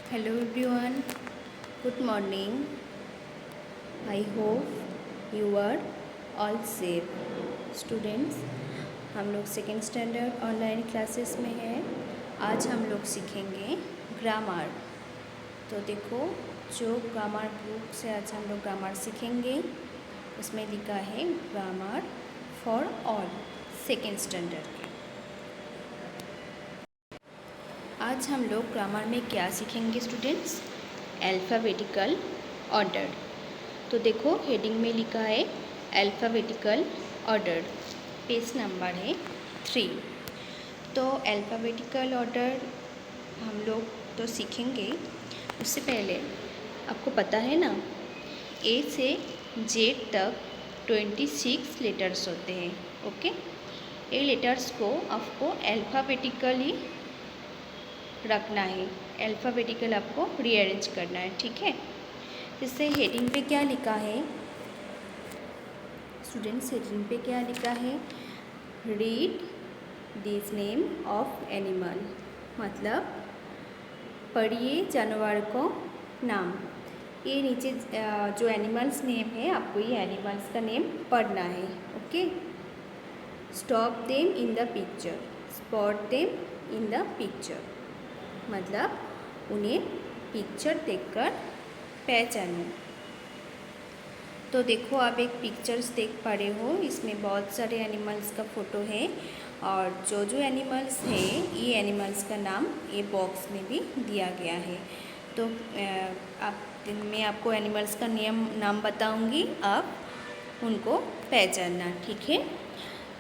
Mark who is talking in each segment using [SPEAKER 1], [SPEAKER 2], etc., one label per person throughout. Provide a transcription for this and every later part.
[SPEAKER 1] Hello everyone, good morning. I hope you are all safe. Students, हम लोग second standard online classes में हैं। आज हम लोग सीखेंगे ग्रामर। तो देखो, जो ग्रामर बुक से आज हम लोग ग्रामर सीखेंगे उसमें लिखा है grammar for all second standard के। आज हम लोग ग्रामर में क्या सीखेंगे स्टूडेंट्स? Alphabetical order. तो देखो, हेडिंग में लिखा है अल्फ़ाबेटिकल ऑर्डर, पेज नंबर है 3। तो अल्फ़ाबेटिकल ऑर्डर हम लोग तो सीखेंगे। उससे पहले आपको पता है ना, ए से जेड तक 26 लेटर्स होते हैं। ओके, ये लेटर्स को आपको अल्फ़ाबेटिकली रखना है, अल्फ़ाबेटिकल आपको रीअरेंज करना है, ठीक है। इससे हेडिंग पे क्या लिखा है स्टूडेंट्स? हेडिंग पे क्या लिखा है? Read this name of animal, मतलब पढ़िए जानवर को नाम। ये नीचे जो एनिमल्स नेम है, आपको ये एनिमल्स का नेम पढ़ना है। Okay, stop them in the picture, spot them in the picture, मतलब उन्हें पिक्चर देखकर पहचानो। तो देखो, आप एक पिक्चर्स देख पा रहे हो, इसमें बहुत सारे एनिमल्स का फ़ोटो है और जो जो एनिमल्स हैं, ये एनिमल्स का नाम ये बॉक्स में भी दिया गया है। तो मैं आपको एनिमल्स का नाम बताऊंगी, आप उनको पहचानना, ठीक है।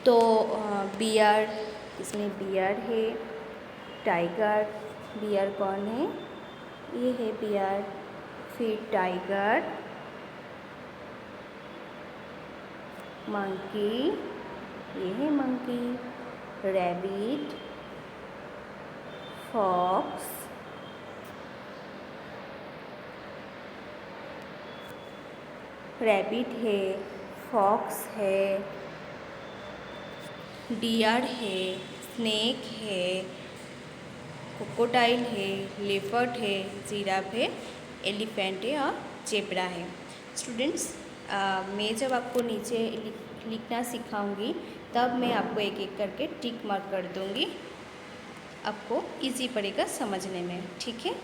[SPEAKER 1] तो बियर, इसमें बियर है। टाइगर, बियर कौन है? ये है बियर। फिर टाइगर, मंकी, ये है मंकी। रैबिट, फॉक्स, रैबिट है, फॉक्स है, डियर है, स्नेक है, क्रोकोडाइल है, लेपर्ड है, जिराफ है, एलिफेंट है और जेब्रा है। स्टूडेंट्स, मैं जब आपको नीचे लिखना सिखाऊंगी तब मैं आपको एक एक करके टिक मार्क कर दूंगी, आपको इजी पड़ेगा समझने में, ठीक है।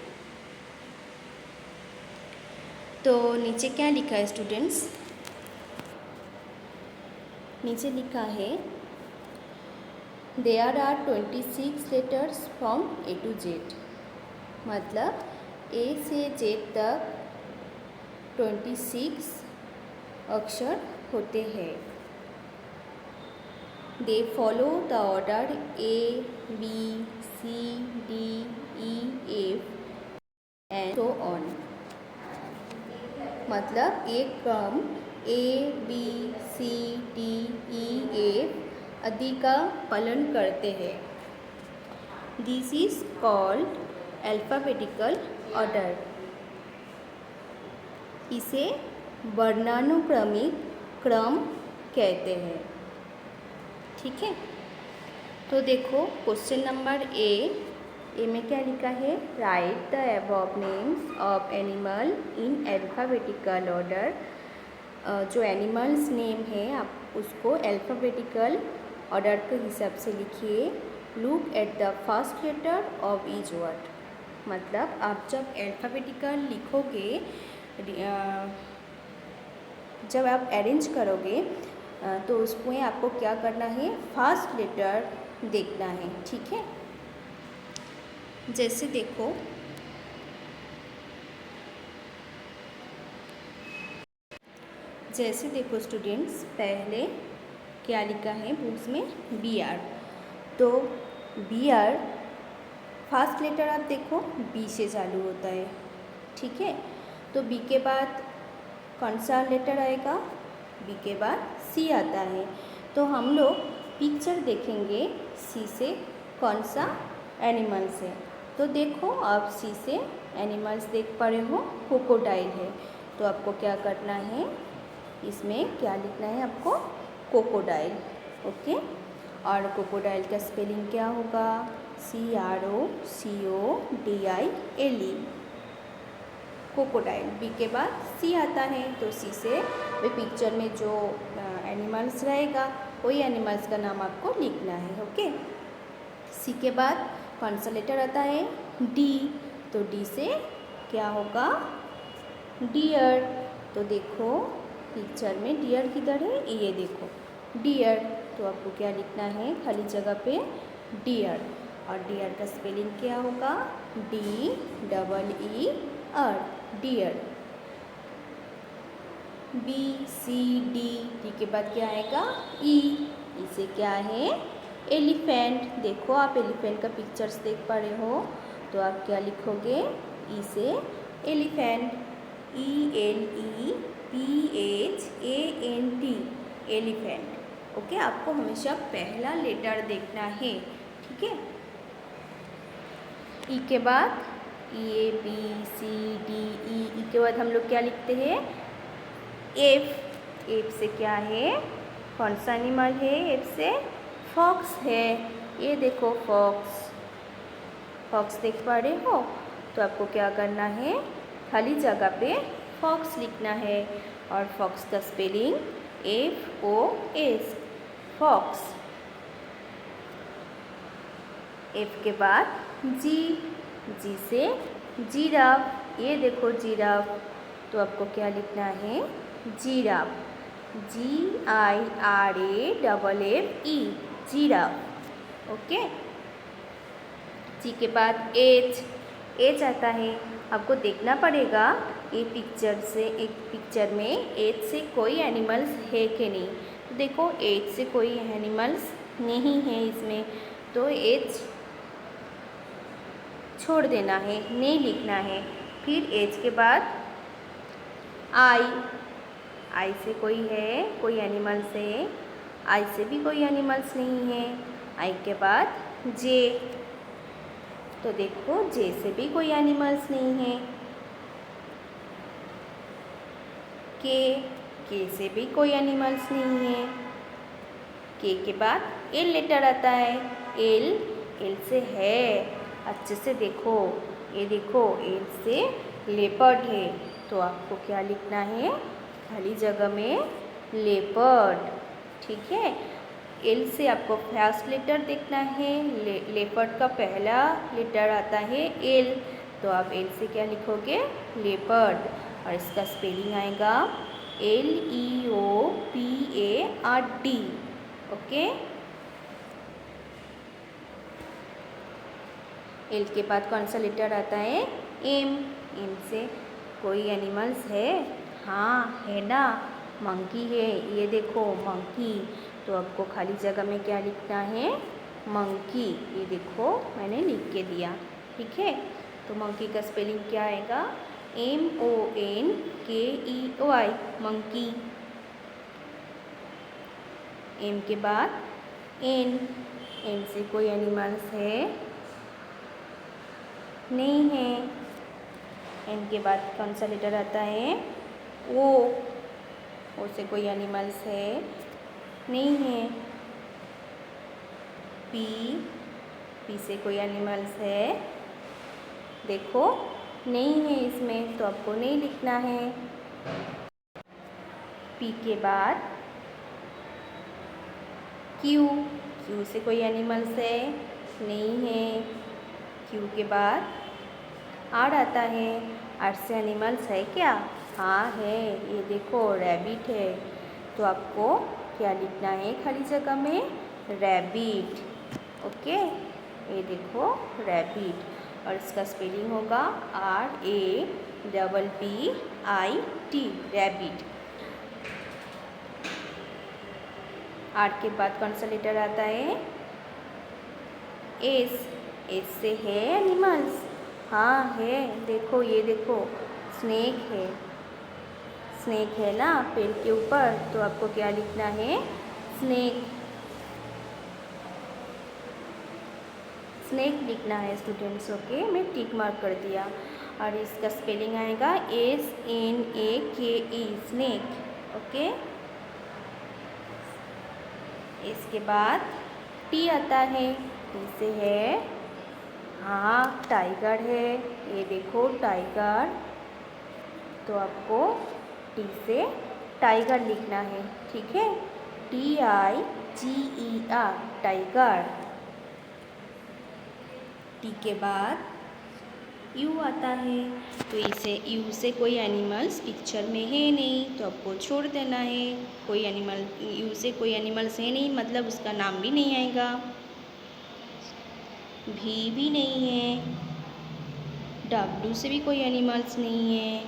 [SPEAKER 1] तो नीचे क्या लिखा है स्टूडेंट्स? नीचे लिखा है there are 26 letters from A to Z, मतलब ए से जेड तक 26 अक्षर होते हैं। They follow the order A B C D E F and so on, मतलब एक क्रम A B C D E F आदि का पालन करते हैं। This is called alphabetical order. इसे वर्णानुक्रमिक क्रम कहते हैं, ठीक है। तो देखो, क्वेश्चन नंबर ए में क्या लिखा है? Write the above names of animal in alphabetical order. जो एनिमल्स नेम है आप उसको अल्फ़ाबेटिकल ऑर्डर के हिसाब से लिखिए। Look at the first letter of each word, मतलब आप जब अल्फ़ाबेटिकल लिखोगे, जब आप अरेंज करोगे तो उसमें आपको क्या करना है? फर्स्ट लेटर देखना है, ठीक है। जैसे देखो, स्टूडेंट्स, पहले क्या लिखा है बुक्स में? बियर। तो बियर फर्स्ट लेटर आप देखो बी से चालू होता है, ठीक है। तो बी के बाद कौन सा लेटर आएगा? बी के बाद सी आता है। तो हम लोग पिक्चर देखेंगे सी से कौन सा एनिमल्स है। तो देखो, आप सी से एनिमल्स देख पा रहे हो, क्रोकोडाइल है। तो आपको क्या करना है? इसमें क्या लिखना है आपको? Crocodile, okay. और क्रोकोडाइल का स्पेलिंग क्या होगा? CROCODILE। क्रोकोडाइल। बी के बाद सी आता है, तो सी से वे पिक्चर में जो एनिमल्स रहेगा वही एनिमल्स का नाम आपको लिखना है। ओके। सी के बाद कौन सा लेटर आता है? डी। तो डी से क्या होगा? डियर। तो देखो पिक्चर में डियर किधर है? ये देखो डियर। तो आपको क्या लिखना है खाली जगह पे? डियर। और डियर का स्पेलिंग क्या होगा? DEER, deer. B C D, D के बाद क्या आएगा? ई। इसे क्या है? एलिफेंट। देखो आप एलिफेंट का पिक्चर्स देख पा रहे हो, तो आप क्या लिखोगे? ई से एलिफेंट, ELEPHANT, एलिफेंट। ओके, आपको हमेशा पहला लेटर देखना है, ठीक है। ई के बाद ABCDE, ई के बाद हम लोग क्या लिखते हैं? एफ। एफ से क्या है? कौन सा एनिमल है? एफ से फॉक्स है। ये देखो फॉक्स, फॉक्स देख पा रहे हो, तो आपको क्या करना है? खाली जगह पे फॉक्स लिखना है। और फॉक्स का स्पेलिंग FOX, फॉक्स। एफ के बाद जी, जी से जिराफ। ये देखो जिराफ, तो आपको क्या लिखना है? Giraffe, GIRAFFE, giraffe. ओके। जी के बाद एच। एच आता है, आपको देखना पड़ेगा ये पिक्चर से, एक पिक्चर में एच से कोई एनिमल्स है कि नहीं। तो देखो एच से कोई एनिमल्स नहीं है इसमें, तो एच छोड़ देना है, नहीं लिखना है। फिर एच के बाद आई। आई से कोई है? कोई एनिमल्स है? आई से भी कोई एनिमल्स नहीं है। आई के बाद जे। तो देखो जे से भी कोई एनिमल्स नहीं है। के से भी कोई एनिमल्स नहीं है। के के बाद एल लेटर आता है। एल, एल से है, अच्छे से देखो, ये देखो एल से लेपर्ड है, तो आपको क्या लिखना है? खाली जगह में लेपर्ड, ठीक है। एल से आपको फर्स्ट लेटर देखना है। लेपर्ड का पहला लेटर आता है एल, तो आप एल से क्या लिखोगे? लेपर्ड। और इसका स्पेलिंग आएगा LEOPARD। ओके। एल के बाद कौन सा लेटर आता है? एम। एम से कोई एनिमल्स है? हाँ है ना, मंकी है, ये देखो मंकी। तो आपको खाली जगह में क्या लिखना है? मंकी। ये देखो मैंने लिख के दिया, ठीक है। तो मंकी का स्पेलिंग क्या आएगा? MONKEY, monkey. एम के बाद एन। एन से कोई एनिमल्स है? नहीं है। एन के बाद कौन सा लेटर आता है? ओ। ओ से कोई एनिमल्स है? नहीं है। पी। पी से कोई एनिमल्स है? देखो नहीं है इसमें, तो आपको नहीं लिखना है। पी के बाद क्यू। क्यू से कोई एनिमल्स है? नहीं है। क्यू के बाद आर आता है। आर से एनिमल्स है क्या? हाँ है, ये देखो रैबिट है, तो आपको क्या लिखना है खाली जगह में? रैबिट। ओके, ये देखो रैबिट। और इसका स्पेलिंग होगा RABBIT, रैबिट। आर के बाद कौन सा लेटर आता है? एस। एस से है एनिमल्स? हाँ है, देखो ये देखो स्नेक है, स्नेक है ना पेड़ के ऊपर, तो आपको क्या लिखना है? स्नेक। स्नेक लिखना है स्टूडेंट्स। ओके, मैं टिक मार्क कर दिया। और इसका स्पेलिंग आएगा SNAKE, स्नेक। ओके। इसके बाद टी आता है। टी से है, हाँ टाइगर है, ये देखो टाइगर। तो आपको टी से टाइगर लिखना है, ठीक है। TIGER, tiger. टी के बाद यू आता है, तो इसे यू से कोई एनिमल्स पिक्चर में है नहीं, तो आपको छोड़ देना है। कोई एनिमल, यू से कोई एनिमल्स है नहीं, मतलब उसका नाम भी नहीं आएगा। भी नहीं है। डब्ल्यू से भी कोई एनिमल्स नहीं है।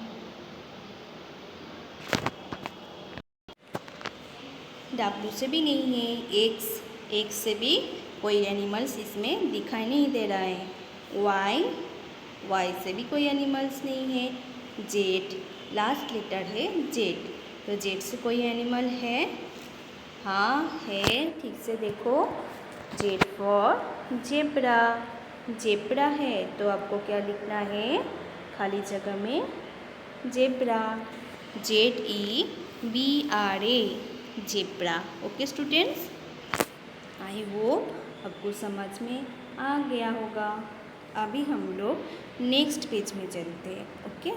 [SPEAKER 1] डब्ल्यू से भी नहीं है। एक्स से भी कोई एनिमल्स इसमें दिखाई नहीं दे रहा है। वाई से भी कोई एनिमल्स नहीं है। जेड, लास्ट लेटर है जेड, तो जेड से कोई एनिमल है? हाँ है, ठीक से देखो। जेड फॉर जेब्रा, जेब्रा है, तो आपको क्या लिखना है खाली जगह में? Zebra. ZEBRA, zebra. Okay students, I hope आपको समझ में आ गया होगा। अभी हम लोग नेक्स्ट पेज में चलते हैं। ओके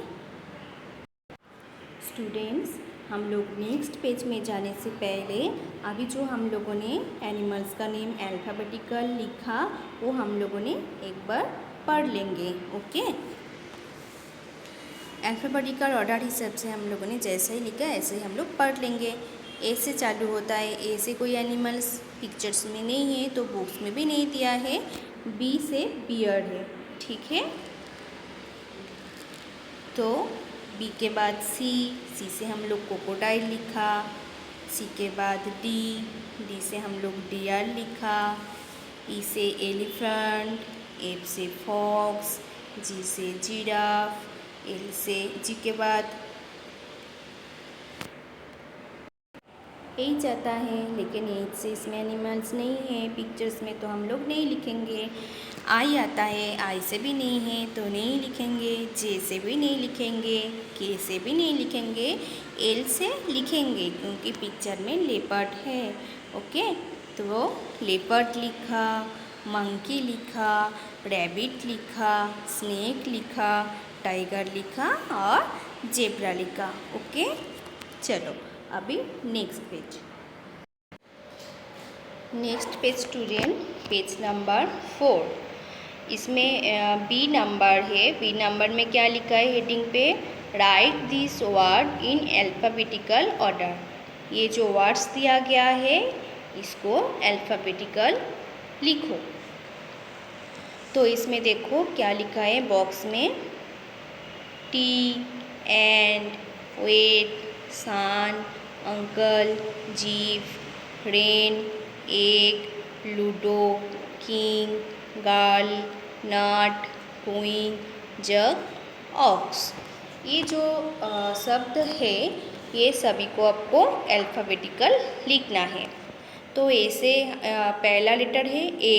[SPEAKER 1] स्टूडेंट्स, हम लोग नेक्स्ट पेज में जाने से पहले अभी जो हम लोगों ने एनिमल्स का नेम अल्फ़ाबेटिकल लिखा, वो हम लोगों ने एक बार पढ़ लेंगे। ओके, अल्फ़ाबेटिकल ऑर्डर हिसाब से हम लोगों ने जैसे ही लिखा ऐसे ही हम लोग पढ़ लेंगे। ए से चालू होता है, ए से कोई एनिमल्स पिक्चर्स में नहीं है, तो बुक्स में भी नहीं दिया है। बी से बियर्ड है, ठीक है। तो बी के बाद सी से हम लोग क्रोकोडाइल लिखा। सी के बाद डी से हम लोग डियर लिखा। ई से एलिफेंट, एफ से फॉक्स, जी से जिराफ, एल से जी के बाद एच आता है, लेकिन एच से इसमें एनिमल्स नहीं है पिक्चर्स में, तो हम लोग नहीं लिखेंगे। आई आता है, आई से भी नहीं है तो नहीं लिखेंगे। जे से भी नहीं लिखेंगे, के से भी नहीं लिखेंगे। एल से लिखेंगे क्योंकि पिक्चर में लेपर्ड है। ओके, तो लेपर्ड लिखा, मंकी लिखा, रैबिट लिखा, स्नेक लिखा, टाइगर लिखा और जेब्रा लिखा। ओके, चलो अभी next page student, page number 4। इसमें बी नंबर है। बी नंबर में क्या लिखा है हेडिंग पे? Right this word in alphabetical order. ये जो वर्ड्स दिया गया है इसको अल्फ़ाबेटिकल लिखो। तो इसमें देखो क्या लिखा है बॉक्स में? Tea, and, wet, sun, uncle, jeep, rain, egg, ludo, king, girl, nut, queen, jug, ox. ये जो शब्द है ये सभी को आपको अल्फ़ाबेटिकल लिखना है। तो ए से पहला लेटर है ए,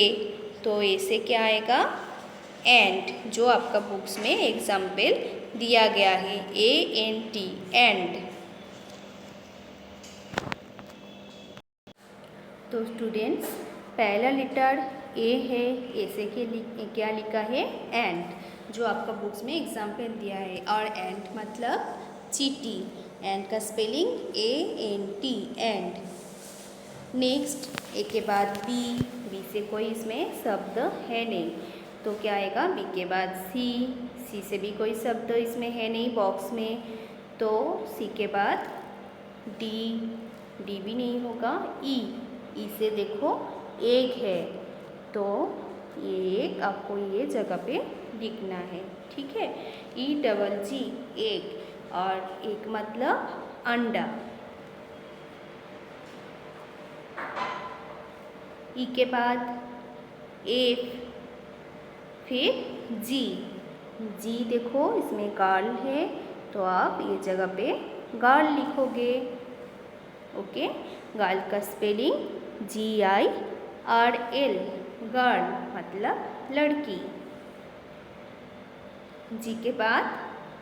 [SPEAKER 1] तो ए से क्या आएगा? एंड, जो आपका बुक्स में एग्जाम्पल दिया गया है, ANT, एंड। तो स्टूडेंट्स, पहला लेटर ए है, ए से क्या लिखा है? एंड, जो आपका बुक्स में एग्जाम्पल दिया है। और एंड मतलब चींटी। एंड का स्पेलिंग ANT, एंड। नेक्स्ट, ए के बाद बी से कोई इसमें शब्द है नहीं, तो क्या आएगा? बी के बाद सी से भी कोई शब्द इसमें है नहीं बॉक्स में, तो सी के बाद डी भी नहीं होगा। ई से देखो एग है, तो एग आपको ये जगह पे लिखना है, ठीक है। EGG, एग, और एक मतलब अंडा। ई के बाद एफ, फिर जी देखो इसमें गर्ल है, तो आप ये जगह पे गर्ल लिखोगे। ओके, गर्ल का स्पेलिंग GIRL, गर्ल मतलब लड़की। जी के बाद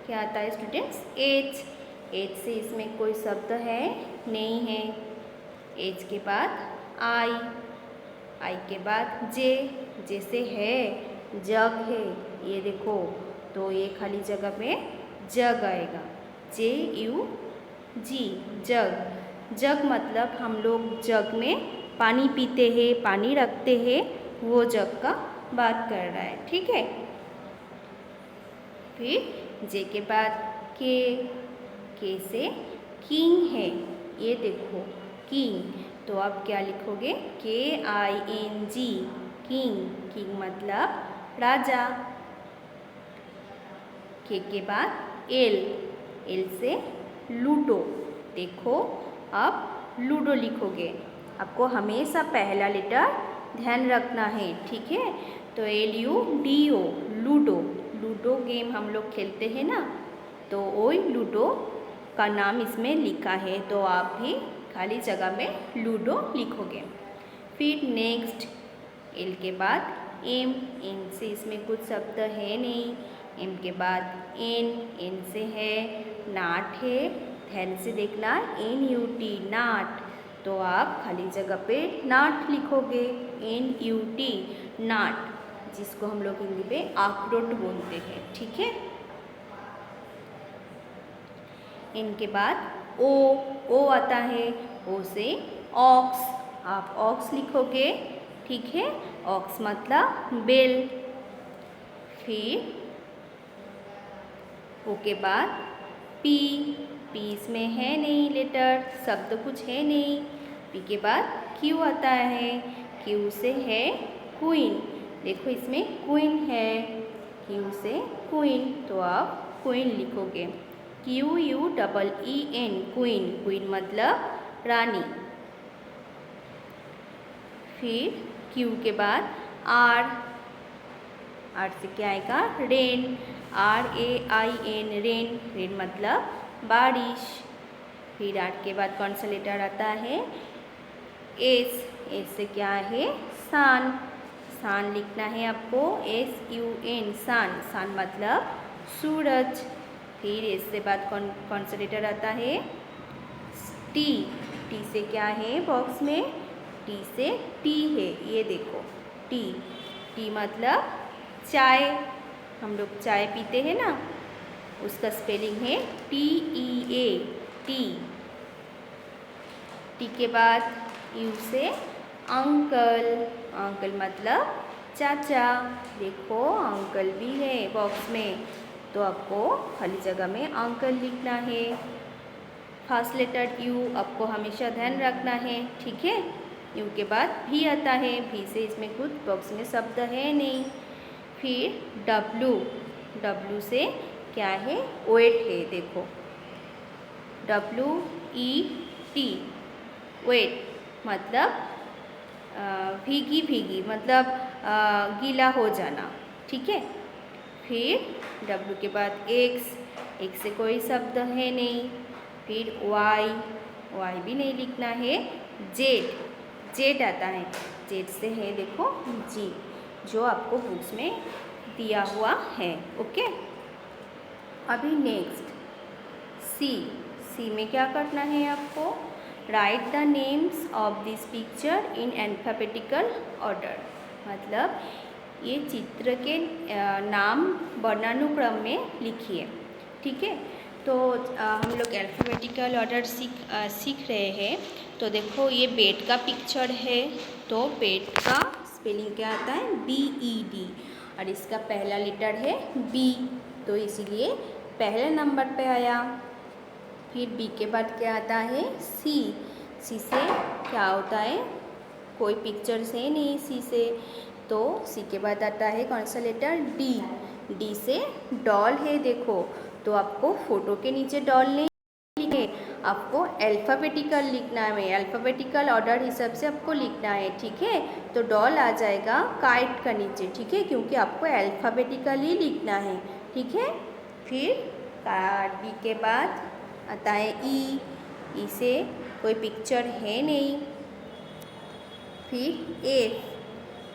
[SPEAKER 1] क्या आता है स्टूडेंट्स? एच से इसमें कोई शब्द है नहीं है। एच के बाद आई के बाद जे से है, जग है, ये देखो, तो ये खाली जगह पे जग आएगा। JUG जग। जग मतलब हम लोग जग में पानी पीते हैं, पानी रखते हैं, वो जग का बात कर रहा है, ठीक है। फिर जे के बाद के से किंग है, ये देखो किंग, तो आप क्या लिखोगे KING किंग। किंग मतलब राजा। के बाद एल से लूडो, देखो आप लूडो लिखोगे, आपको हमेशा पहला लेटर ध्यान रखना है, ठीक है। तो LUDO लूडो। लूडो गेम हम लोग खेलते हैं ना, तो वही लूडो का नाम इसमें लिखा है, तो आप भी खाली जगह में लूडो लिखोगे। फिर नेक्स्ट एल के बाद एम से इसमें कुछ शब्द है नहीं। एम के बाद एन से है नाट है, ध्यान से देखना NUT नाट, तो आप खाली जगह पे नाट लिखोगे NUT नाट, जिसको हम लोग हिंदी में अखरोट बोलते हैं, ठीक है। इनके बाद ओ आता है, ओ से ऑक्स, आप ऑक्स लिखोगे, ठीक है। ऑक्स मतलब बेल। फिर ओ के बाद पी इसमें है नहीं लेटर, शब्द कुछ है नहीं। पी के बाद क्यू आता है, क्यू से है क्वीन, देखो इसमें क्वीन है, क्यू से क्वीन, तो आप क्वीन लिखोगे QUEEN क्वीन। क्वीन मतलब रानी। फिर क्यू के बाद आर से क्या आएगा रेन, RAIN रेन। रेन मतलब बारिश। फिर आर के बाद कौन सा लेटर आता है एस से क्या है सन। सन लिखना है आपको SUN सन। सन मतलब सूरज। फिर एस से बाद कौन सा लेटर आता है टी से क्या है बॉक्स में, टी से टी है, ये देखो टी मतलब चाय, हम लोग चाय पीते हैं ना, उसका स्पेलिंग है TEA टी के बाद यू से अंकल मतलब चाचा, देखो अंकल भी है बॉक्स में, तो आपको खाली जगह में अंकल लिखना है। फर्स्ट लेटर यू आपको हमेशा ध्यान रखना है, ठीक है। यू के बाद भी आता है, भी से इसमें कुछ बॉक्स में शब्द है नहीं। फिर डब्लू से क्या है वेट है, देखो WET वेट मतलब भीगी मतलब गीला हो जाना, ठीक है। फिर W के बाद एक्स से कोई शब्द है नहीं। फिर वाई भी नहीं लिखना है। जेड आता है, जेड से है देखो जी, जो आपको बुक्स में दिया हुआ है, ओके। अभी नेक्स्ट सी में क्या करना है आपको, right the names of this picture in alphabetical order, मतलब ये चित्र के नाम वर्णानुक्रम में लिखिए, ठीक है। तो हम लोग अल्फाबेटिकल ऑर्डर सीख रहे हैं। तो देखो ये बेड का पिक्चर है, तो बेड का स्पेलिंग क्या आता है BED, और इसका पहला लेटर है B, तो इसीलिए पहले नंबर पे आया। फिर B के बाद क्या आता है C से क्या होता है, कोई पिक्चर से नहीं C से, तो C के बाद आता है कौन सा लेटर D से डॉल है, देखो तो आपको फोटो के नीचे डॉल नहीं लिखे, आपको अल्फ़ाबेटिकल लिखना है, अल्फ़ाबेटिकल ऑर्डर हिसाब से आपको लिखना है, ठीक है। तो डॉल आ जाएगा काइट का नीचे, ठीक है, क्योंकि आपको अल्फ़ाबेटिकल ही लिखना है, ठीक है। फिर D के बाद आता है ई से कोई पिक्चर है नहीं। फिर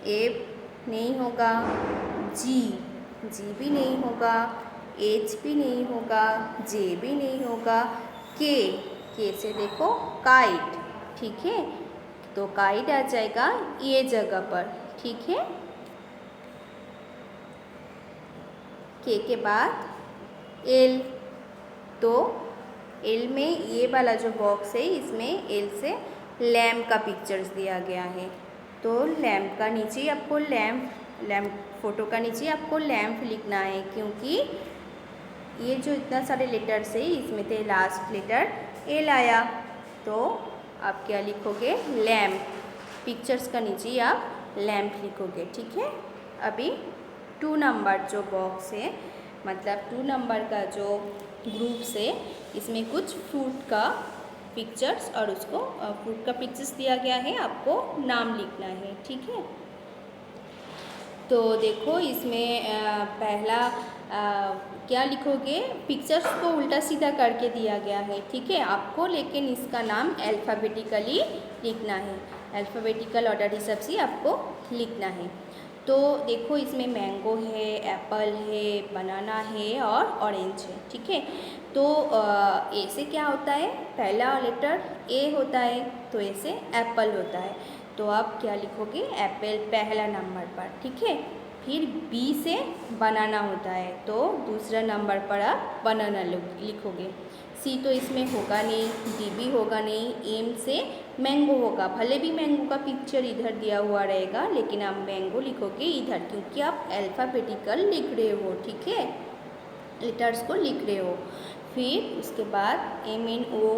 [SPEAKER 1] एफ नहीं होगा, जी भी नहीं होगा, H भी नहीं होगा, J भी नहीं होगा, के से देखो काइट, ठीक है, तो काइट आ जाएगा ये जगह पर, ठीक है। के बाद एल, तो एल में ये वाला जो बॉक्स है इसमें एल से लैम्प का पिक्चर्स दिया गया है। तो लैम्प का नीचे आपको लैम्प फ़ोटो का नीचे आपको लैम्प लिखना है, क्योंकि ये जो इतना सारे लेटर्स है इसमें से लास्ट लेटर एल आया। तो आप क्या लिखोगे? लैम्प। पिक्चर्स का नीचे आप लैम्प लिखोगे, ठीक है। अभी 2 नंबर जो बॉक्स है, मतलब 2 नंबर का जो ग्रुप्स है, इसमें कुछ फ्रूट का पिक्चर्स और उसको फ्रूट का पिक्चर्स दिया गया है, आपको नाम लिखना है, ठीक है। तो देखो इसमें पहला क्या लिखोगे? पिक्चर्स को उल्टा सीधा करके दिया गया है, ठीक है आपको, लेकिन इसका नाम अल्फ़ाबेटिकली लिखना है। अल्फ़ाबेटिकल ऑर्डर हिसाब से आपको लिखना है। तो देखो इसमें मैंगो है, एप्पल है, बनाना है और ऑरेंज है, ठीक है। तो ए से क्या होता है? पहला लेटर ए होता है, तो ए से एप्पल होता है। तो आप क्या लिखोगे? एप्पल पहला नंबर पर, ठीक है। फिर बी से बनाना होता है, तो दूसरा नंबर पर आप बनाना लिखोगे। सी तो इसमें होगा नहीं, डी भी होगा नहीं, एम से मैंगो होगा। भले भी मैंगो का पिक्चर इधर दिया हुआ रहेगा, लेकिन आप मैंगो लिखोगे इधर, क्योंकि आप अल्फ़ाबेटिकल लिख रहे हो, ठीक है, लेटर्स को लिख रहे हो। फिर उसके बाद एम एन ओ,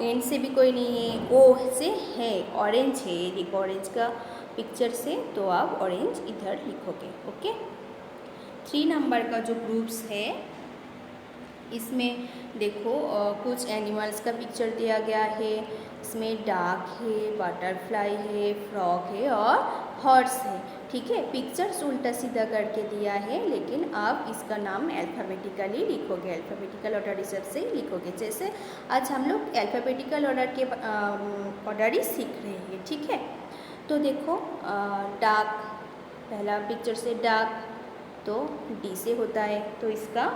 [SPEAKER 1] एन से भी कोई नहीं है, ओ से है, ऑरेंज है, ये देखो ऑरेंज का पिक्चर से, तो आप ऑरेंज इधर लिखोगे, ओके। 3 नंबर का जो ग्रुप्स है, इसमें देखो कुछ एनिमल्स का पिक्चर दिया गया है। इसमें डॉग है, बटरफ्लाई है, फ्रॉग है और हॉर्स है, ठीक है। पिक्चर्स उल्टा सीधा करके दिया है, लेकिन आप इसका नाम अल्फ़ाबेटिकली लिखोगे, अल्फ़ाबेटिकल ऑर्डर हिसाब से ही लिखोगे। जैसे आज हम लोग अल्फ़ाबेटिकल ऑर्डर के ऑर्डर ही सीख रहे हैं, ठीक है। तो देखो डॉग, पहला पिक्चर से डॉग, तो डी से होता है, तो इसका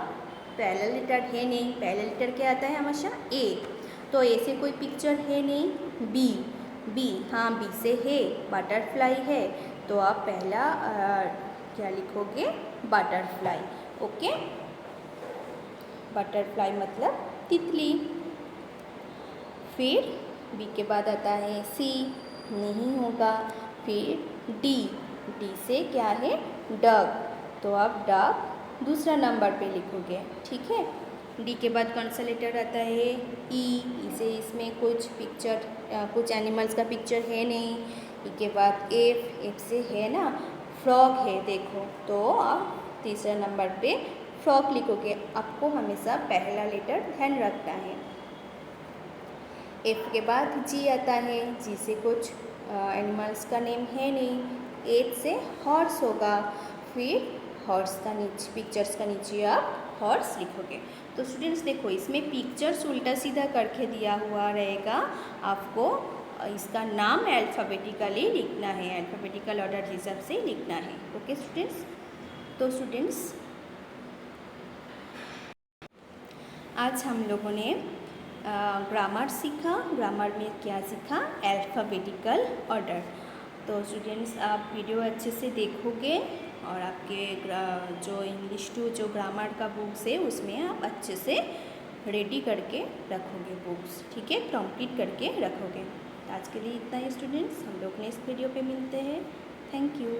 [SPEAKER 1] पहला लेटर है नहीं। पहला लेटर क्या आता है हमेशा? ए। तो ए से कोई पिक्चर है नहीं। बी, हाँ बी से है, बटरफ्लाई है, तो आप पहला क्या लिखोगे? Butterfly, okay. बटरफ्लाई मतलब तितली। फिर बी के बाद आता है सी, नहीं होगा। फिर डी, डी से क्या है? डग, तो आप डग दूसरा नंबर पे लिखोगे, ठीक है। डी के बाद कौन सा लेटर आता है? ई, इसे इसमें कुछ पिक्चर कुछ एनिमल्स का पिक्चर है नहीं। ई के बाद एफ, एफ से है ना फ्रॉग है, देखो, तो आप तीसरा नंबर पे फ्रॉग लिखोगे। आपको हमेशा पहला लेटर ध्यान रखना है। एफ के बाद जी आता है, जी से कुछ एनिमल्स का नेम है नहीं। एच से हॉर्स होगा। फिर हॉर्स का नीचे, पिक्चर्स का नीचे आप हॉर्स लिखोगे। तो स्टूडेंट्स देखो इसमें पिक्चर्स उल्टा सीधा करके दिया हुआ रहेगा, आपको इसका नाम अल्फ़ाबेटिकली लिखना है, अल्फ़ाबेटिकल ऑर्डर हिसाब से लिखना है, ओके स्टूडेंट्स। तो स्टूडेंट्स आज हम लोगों ने ग्रामर सीखा। ग्रामर में क्या सीखा? Alphabetical order. तो स्टूडेंट्स आप वीडियो अच्छे से देखोगे और आपके जो इंग्लिश टू जो ग्रामर का बुक्स है उसमें आप अच्छे से रेडी करके रखोगे बुक्स, ठीक है, कंप्लीट करके रखोगे। आज के लिए इतना ही स्टूडेंट्स, हम लोग नेक्स्ट वीडियो पे मिलते हैं। Thank you.